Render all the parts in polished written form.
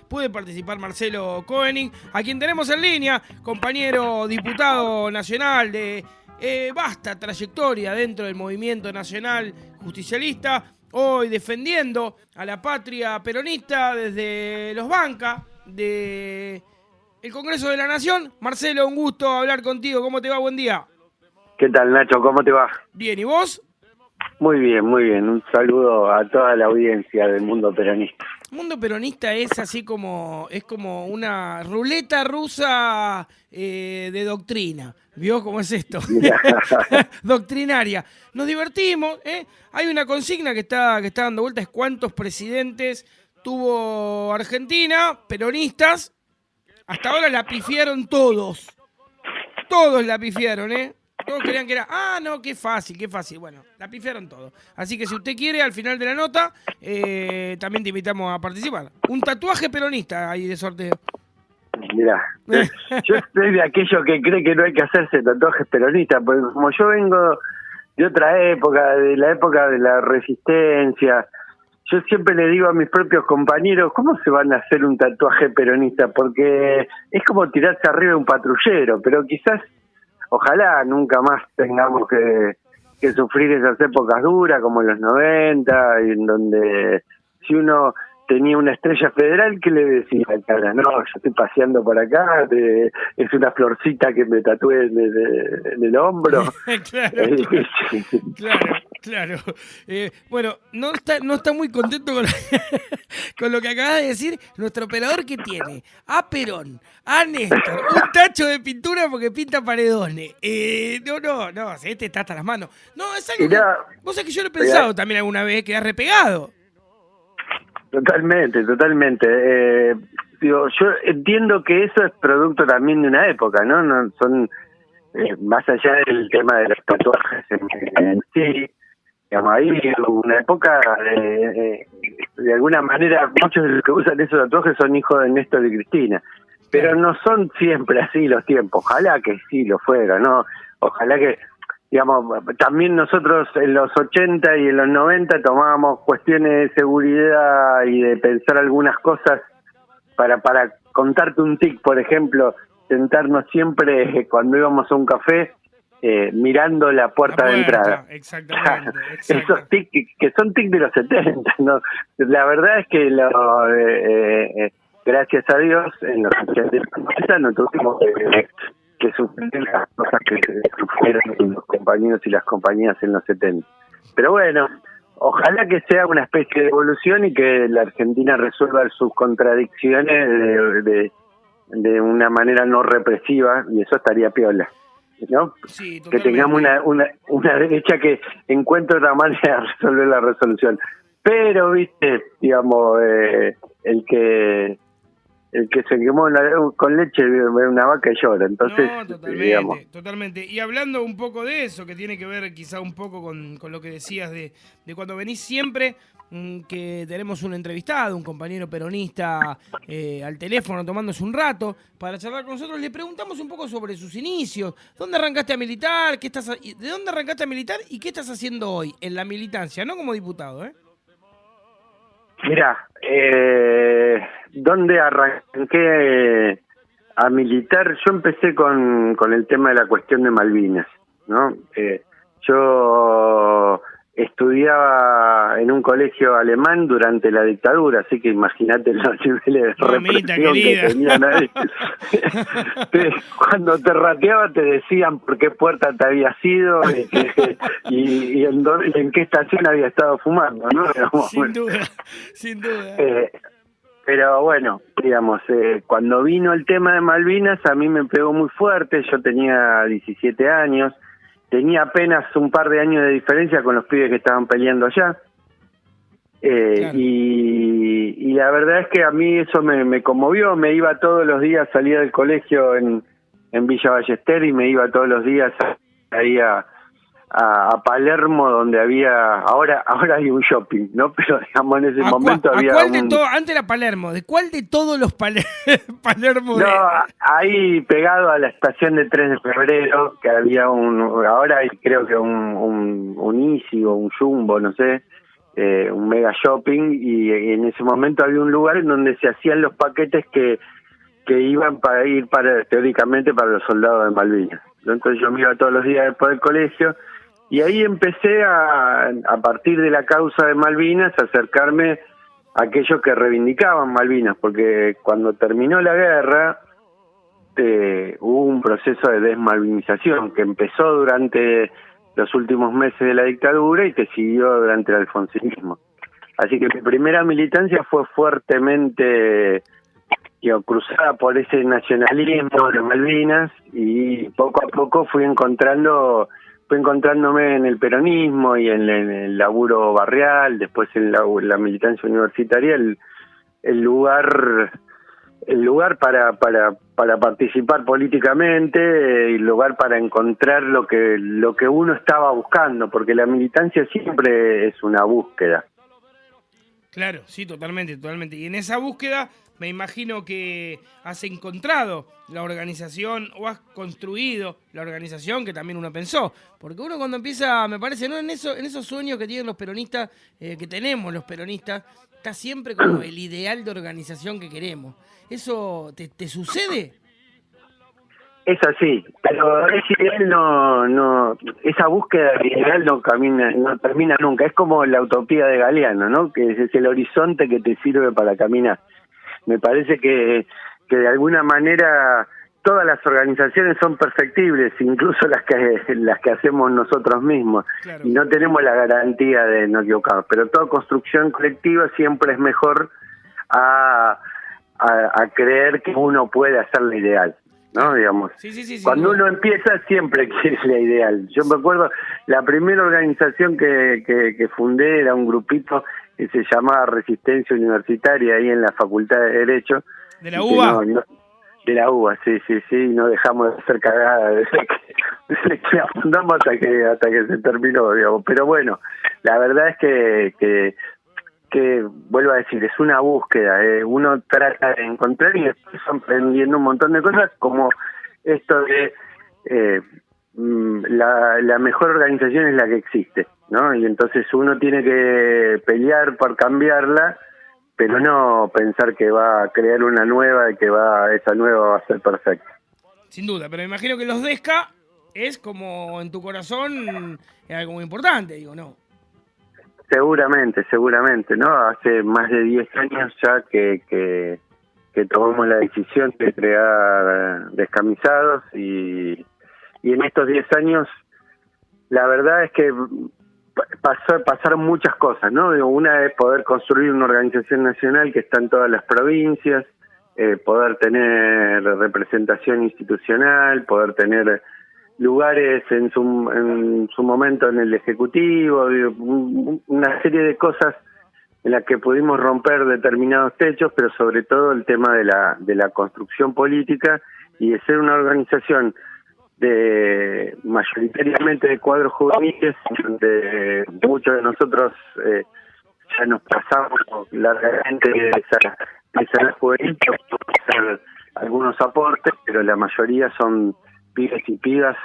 Puede participar Marcelo Koenig, a quien tenemos en línea, compañero diputado nacional de vasta trayectoria dentro del movimiento nacional justicialista, hoy defendiendo a la patria peronista desde los bancas del Congreso de la Nación. Marcelo, un gusto hablar contigo. ¿Cómo te va? Buen día. ¿Qué tal, Nacho? ¿Cómo te va? Bien, ¿y vos? Muy bien, muy bien. Un saludo a toda la audiencia del mundo peronista. El mundo peronista es así es como una ruleta rusa de doctrina. ¿Vio cómo es esto? Doctrinaria. Nos divertimos, ¿eh? Hay una consigna que está dando vueltas, es cuántos presidentes tuvo Argentina, peronistas. Hasta ahora la pifiaron todos. Todos la pifiaron, ¿eh? Todos creían que era, no, qué fácil. Bueno, la pifiaron todo. Así que si usted quiere, al final de la nota, también te invitamos a participar. Un tatuaje peronista ahí de sorteo. Mirá, yo soy de aquellos que cree que no hay que hacerse tatuajes peronistas, porque como yo vengo de otra época, de la época de la resistencia, yo siempre le digo a mis propios compañeros, ¿cómo se van a hacer un tatuaje peronista? Porque es como tirarse arriba de un patrullero, pero quizás, ojalá nunca más tengamos que sufrir esas épocas duras como en los 90, en donde si uno tenía una estrella federal, ¿qué le decía al cara? No, yo estoy paseando por acá, es una florcita que me tatué en el hombro. Claro. Bueno, no está muy contento con lo que acabas de decir. Nuestro operador, que tiene a Perón, a Néstor, un tacho de pintura porque pinta paredones. No, este está hasta las manos. No, es algo que vos sabés que yo lo he pensado también alguna vez, quedás repegado. Totalmente. Digo, yo entiendo que eso es producto también de una época, ¿no? No son más allá del tema de los tatuajes en sí, digamos, ahí hubo una época de alguna manera muchos de los que usan esos tatuajes son hijos de Néstor y Cristina, pero no son siempre así los tiempos. Ojalá que sí lo fuera, ¿no? Ojalá que, digamos, también nosotros en los 80 y en los 90 tomábamos cuestiones de seguridad y de pensar algunas cosas para contarte un tic, por ejemplo, sentarnos siempre cuando íbamos a un café mirando la puerta de entrada. Exactamente. Esos tic que son tic de los 70, ¿no? La verdad es que gracias a Dios en los 80 no tuvimos que sufrir las cosas que sufrieron los compañeros y las compañías en los 70. Pero bueno, ojalá que sea una especie de evolución y que la Argentina resuelva sus contradicciones de una manera no represiva, y eso estaría piola, ¿no? Sí, que tengamos una derecha que encuentre otra manera de resolver la resolución. Pero, viste, digamos, el que se quemó con leche ve una vaca y llora. Entonces, no, totalmente. Y hablando un poco de eso, que tiene que ver quizá un poco con lo que decías de cuando venís siempre, que tenemos un entrevistado, un compañero peronista al teléfono tomándose un rato para charlar con nosotros, le preguntamos un poco sobre sus inicios. ¿Dónde arrancaste a militar? ¿De dónde arrancaste a militar y qué estás haciendo hoy en la militancia, no como diputado, eh? Mira, ¿dónde arranqué a militar? Yo empecé con el tema de la cuestión de Malvinas, ¿no? Yo estudiaba en un colegio alemán durante la dictadura, así que imagínate los niveles de represión que tenían ahí. Cuando te rateaba te decían por qué puerta te habías ido y en qué estación había estado fumando, ¿no? Sin duda. Pero bueno, digamos, cuando vino el tema de Malvinas a mí me pegó muy fuerte. Yo tenía 17 años, tenía apenas un par de años de diferencia con los pibes que estaban peleando allá. Claro. Y la verdad es que a mí eso me conmovió. Me iba todos los días, salía del colegio en Villa Ballester y me iba todos los días ahí a Palermo, donde ahora hay un shopping, ¿no? Pero digamos en ese momento había antes era Palermo, ¿de cuál de todos los Palermo? No, ahí pegado a la estación de 3 de febrero, que había ahora hay creo que un Easy o un Jumbo, no sé, un mega shopping, y en ese momento había un lugar en donde se hacían los paquetes que iban para ir teóricamente para los soldados de Malvinas. Entonces yo me iba todos los días después del colegio, y ahí empecé a partir de la causa de Malvinas, a acercarme a aquellos que reivindicaban Malvinas, porque cuando terminó la guerra hubo un proceso de desmalvinización que empezó durante los últimos meses de la dictadura y que siguió durante el alfonsinismo. Así que mi primera militancia fue fuertemente cruzada por ese nacionalismo de Malvinas, y poco a poco fui encontrándome en el peronismo y en el laburo barrial, después en la militancia universitaria, el lugar para participar políticamente, el lugar para encontrar lo que uno estaba buscando, porque la militancia siempre es una búsqueda. Claro, sí, totalmente. Y en esa búsqueda me imagino que has encontrado la organización o has construido la organización que también uno pensó. Porque uno cuando empieza, me parece, ¿no? En esos sueños que tienen los peronistas, que tenemos los peronistas, está siempre como el ideal de organización que queremos. ¿Eso te sucede? Es así, pero ese ideal no, esa búsqueda de ideal no termina nunca. Es como la utopía de Galeano, ¿no? Que es el horizonte que te sirve para caminar. Me parece que de alguna manera todas las organizaciones son perfectibles, incluso las que hacemos nosotros mismos. Claro. Y no tenemos la garantía de no equivocarnos, pero toda construcción colectiva siempre es mejor a creer que uno puede hacerlo ideal, ¿no? Digamos, sí, cuando uno empieza siempre quiere la ideal. Yo me acuerdo, la primera organización que fundé era un grupito que se llamaba Resistencia Universitaria, ahí en la Facultad de Derecho. ¿De la UBA? De la UBA, sí, no dejamos de hacer cagada desde que la fundamos hasta que se terminó, digamos. Pero bueno, la verdad es que vuelvo a decir, es una búsqueda, uno trata de encontrar y después aprendiendo un montón de cosas, como esto de la mejor organización es la que existe, ¿no? Y entonces uno tiene que pelear por cambiarla, pero no pensar que va a crear una nueva y que esa nueva va a ser perfecta. Sin duda, pero me imagino que los DESCA es como en tu corazón algo muy importante, digo, ¿no? Seguramente, ¿no? Hace más de 10 años ya que tomamos la decisión de crear Descamisados, y en estos 10 años la verdad es que pasaron muchas cosas, ¿no? Una es poder construir una organización nacional que está en todas las provincias, poder tener representación institucional, poder tener lugares en su momento en el Ejecutivo, una serie de cosas en las que pudimos romper determinados techos, pero sobre todo el tema de la construcción política y de ser una organización mayoritariamente de cuadros juveniles, donde muchos de nosotros ya nos pasamos largamente de esa juvenil, hacer algunos aportes, pero la mayoría son pibes y pibas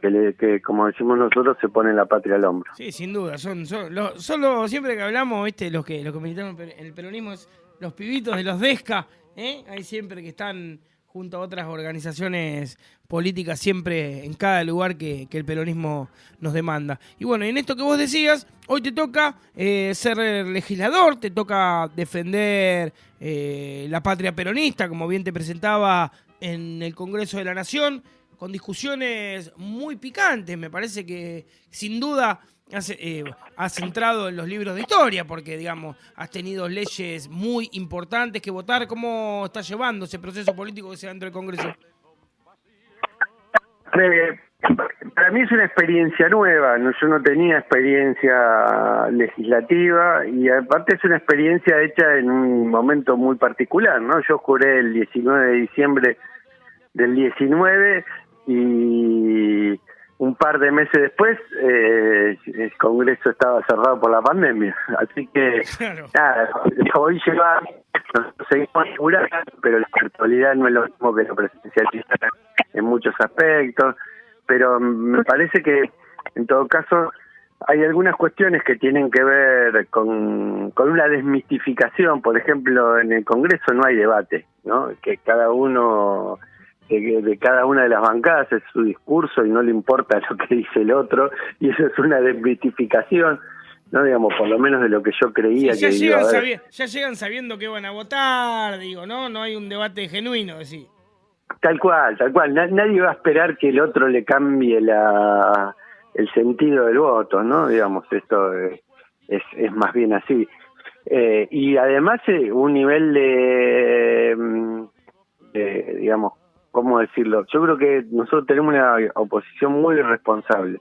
que como decimos nosotros, se ponen la patria al hombro. Sí, sin duda, solo siempre que hablamos, los que militamos en el peronismo, es los pibitos de los DESCA, hay siempre que están junto a otras organizaciones políticas, siempre en cada lugar que el peronismo nos demanda. Y bueno, en esto que vos decías, hoy te toca ser legislador, te toca defender la patria peronista, como bien te presentaba en el Congreso de la Nación, con discusiones muy picantes. Me parece que sin duda has entrado en los libros de historia, porque digamos has tenido leyes muy importantes que votar. ¿Cómo está llevando ese proceso político que se da dentro del Congreso? Para mí es una experiencia nueva, yo no tenía experiencia legislativa, y aparte es una experiencia hecha en un momento muy particular, ¿no? Yo juré el 19 de diciembre del 19, y un par de meses después el Congreso estaba cerrado por la pandemia, así que claro. Nada, hoy lleva, seguimos jurando, pero la virtualidad no es lo mismo que la presencialidad en muchos aspectos, pero me parece que en todo caso Hay algunas cuestiones que tienen que ver con una desmistificación. Por ejemplo, en el Congreso no hay debate, ¿no? Que cada uno, de cada una de las bancadas es su discurso y no le importa lo que dice el otro, y eso es una desmitificación, ¿no? Digamos, por lo menos de lo que yo creía Sí, que iba a haber. ya llegan sabiendo que van a votar, digo, ¿no? No hay un debate genuino, decir. Tal cual, tal cual. Nadie va a esperar que el otro le cambie el sentido del voto, ¿no? Digamos, esto es más bien así. Y además un nivel digamos, ¿cómo decirlo? Yo creo que nosotros tenemos una oposición muy responsable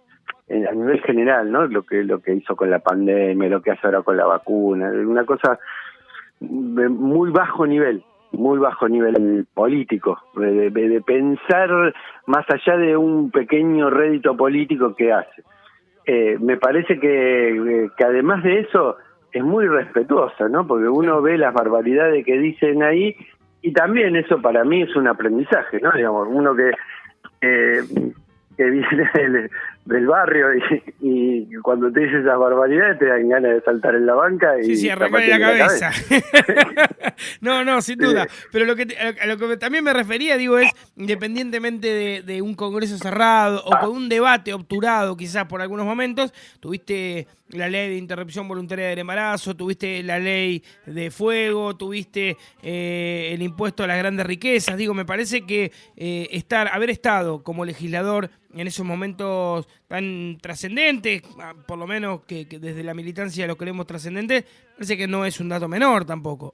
a nivel general, ¿no? Lo que hizo con la pandemia, lo que hace ahora con la vacuna, una cosa de muy bajo nivel político, de pensar más allá de un pequeño rédito político que hace. Me parece que además de eso es muy respetuosa, ¿no? Porque uno ve las barbaridades que dicen ahí, y también eso para mí es un aprendizaje, ¿no? Digamos, uno que viene del barrio y cuando te dice esas barbaridades te dan ganas de saltar en la banca y Sí, arrancarle la cabeza. No, sin duda. Pero a lo que también me refería, digo, es independientemente de un congreso cerrado o con un debate obturado quizás por algunos momentos, tuviste la ley de interrupción voluntaria del embarazo, tuviste la ley de fuego, tuviste el impuesto a las grandes riquezas. Digo, me parece que haber estado como legislador en esos momentos tan trascendentes, por lo menos que desde la militancia lo queremos trascendente, parece que no es un dato menor tampoco.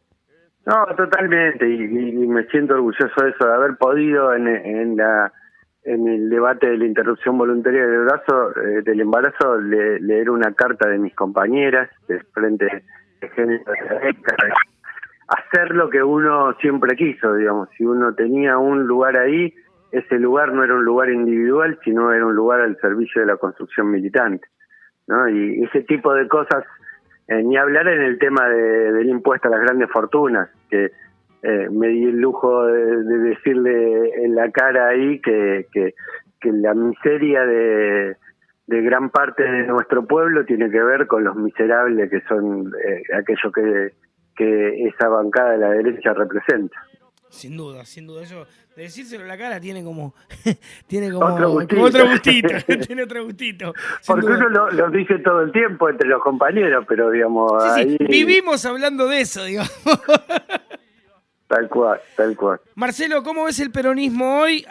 No, totalmente, y me siento orgulloso de eso, de haber podido en el debate de la interrupción voluntaria del embarazo leer una carta de mis compañeras del Frente de Género de la década, hacer lo que uno siempre quiso, digamos. Si uno tenía un lugar ahí, ese lugar no era un lugar individual, sino era un lugar al servicio de la construcción militante, ¿no? Y ese tipo de cosas, ni hablar en el tema del impuesto a las grandes fortunas, que me di el lujo de decirle en la cara ahí que la miseria de gran parte de nuestro pueblo tiene que ver con los miserables que son aquellos que esa bancada de la derecha representa. Sin duda, eso de decírselo en la cara tiene como otro gustito, como otro gustito tiene otro gustito. Porque duda. Uno lo dice todo el tiempo entre los compañeros, pero digamos sí, ahí vivimos hablando de eso, digamos. Tal cual. Marcelo, ¿cómo ves el peronismo hoy?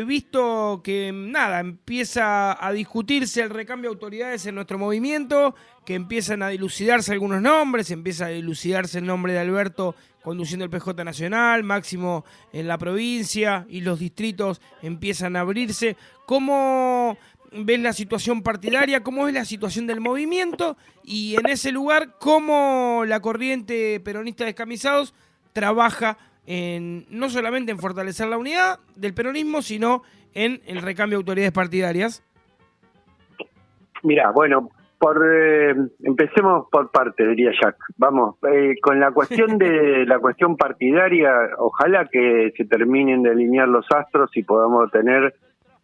Visto que, empieza a discutirse el recambio de autoridades en nuestro movimiento, que empiezan a dilucidarse algunos nombres, empieza a dilucidarse el nombre de Alberto conduciendo el PJ Nacional, Máximo en la provincia y los distritos empiezan a abrirse. ¿Cómo ves la situación partidaria? ¿Cómo ves la situación del movimiento? Y en ese lugar, ¿cómo la corriente peronista de Descamisados trabaja no solamente en fortalecer la unidad del peronismo, sino en el recambio de autoridades partidarias? Mira, bueno, empecemos por parte, diría Jack. Vamos, con la cuestión de la cuestión partidaria, ojalá que se terminen de alinear los astros y podamos tener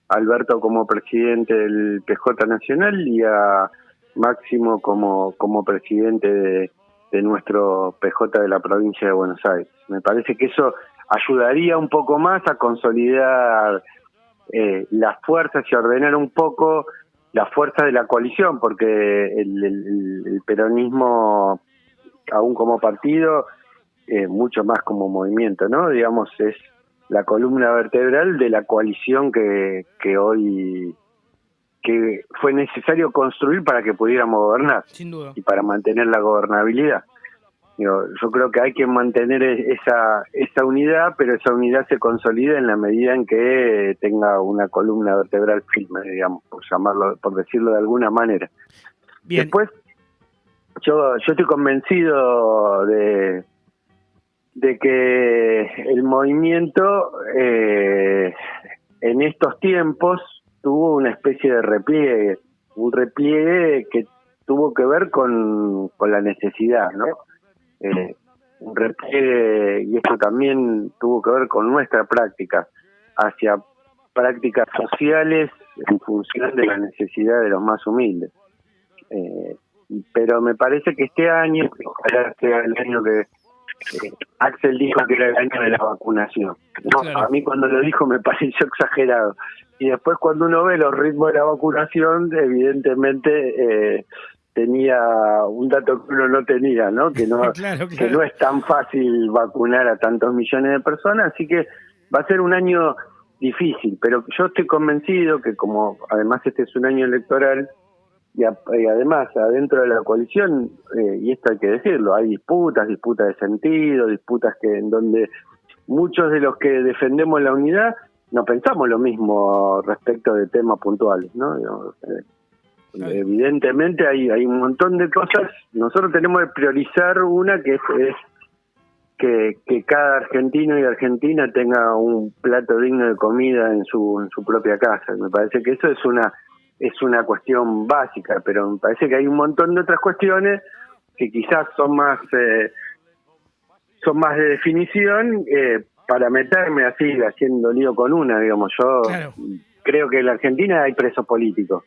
a Alberto como presidente del PJ Nacional y a Máximo como presidente de nuestro PJ de la provincia de Buenos Aires. Me parece que eso ayudaría un poco más a consolidar las fuerzas y ordenar un poco la fuerza de la coalición, porque el peronismo, aún como partido, mucho más como movimiento, ¿no? Digamos, es la columna vertebral de la coalición que hoy que fue necesario construir para que pudiéramos gobernar. Sin duda. Y para mantener la gobernabilidad. Yo creo que hay que mantener esa unidad, pero esa unidad se consolida en la medida en que tenga una columna vertebral firme, digamos, por decirlo de alguna manera. Bien. Después, yo estoy convencido de que el movimiento en estos tiempos tuvo una especie de repliegue, un repliegue que tuvo que ver con la necesidad, ¿no? Un repliegue, y esto también tuvo que ver con nuestra práctica, hacia prácticas sociales en función de la necesidad de los más humildes. Pero me parece que este año, ojalá sea el año que Axel dijo que era el año de la vacunación. No, Claro. a mí cuando lo dijo me pareció exagerado. Y después cuando uno ve los ritmos de la vacunación, evidentemente tenía un dato que uno no tenía, ¿no? Que no, Claro. que no es tan fácil vacunar a tantos millones de personas, así que va a ser un año difícil, pero yo estoy convencido que como además este es un año electoral, y además adentro de la coalición, y esto hay que decirlo, hay disputas de sentido, disputas que en donde muchos de los que defendemos la unidad no pensamos lo mismo respecto de temas puntuales, ¿no? Evidentemente hay un montón de cosas. Nosotros tenemos que priorizar una que es que cada argentino y argentina tenga un plato digno de comida en su propia casa. Me parece que eso es una cuestión básica, pero me parece que hay un montón de otras cuestiones que quizás son más de definición, para meterme así haciendo lío con una, digamos. Yo creo que en la Argentina hay presos políticos.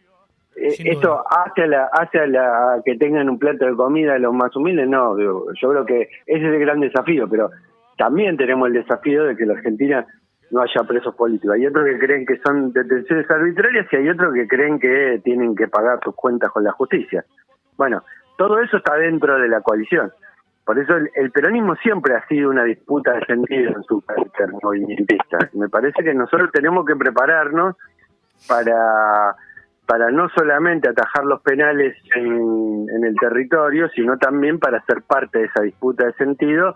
Esto hace a la que tengan un plato de comida a los más humildes, no, digo, yo creo que ese es el gran desafío, pero también tenemos el desafío de que en la Argentina no haya presos políticos. Hay otros que creen que son detenciones arbitrarias y hay otros que creen que tienen que pagar sus cuentas con la justicia. Bueno, todo eso está dentro de la coalición. Por eso el peronismo siempre ha sido una disputa de sentido en su carácter movimentista. Me parece que nosotros tenemos que prepararnos para no solamente atajar los penales en el territorio, sino también para ser parte de esa disputa de sentido,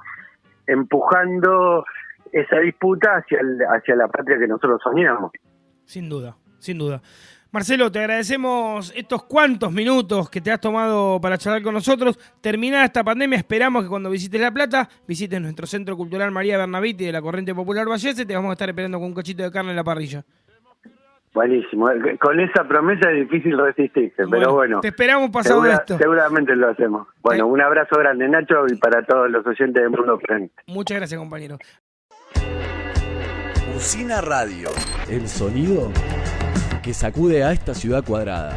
empujando esa disputa hacia la patria que nosotros soñamos. Sin duda, sin duda. Marcelo, te agradecemos estos cuantos minutos que te has tomado para charlar con nosotros. Terminada esta pandemia, esperamos que cuando visites La Plata, visites nuestro Centro Cultural María Bernaviti de la Corriente Popular Vallese. Te vamos a estar esperando con un cachito de carne en la parrilla. Buenísimo. Con esa promesa es difícil resistirse, pero bueno. Te esperamos pasado esto. Seguramente lo hacemos. Bueno, un abrazo grande, Nacho, y para todos los oyentes de Mundo Frente. Muchas gracias, compañero. Usina Radio. El sonido que sacude a esta ciudad cuadrada.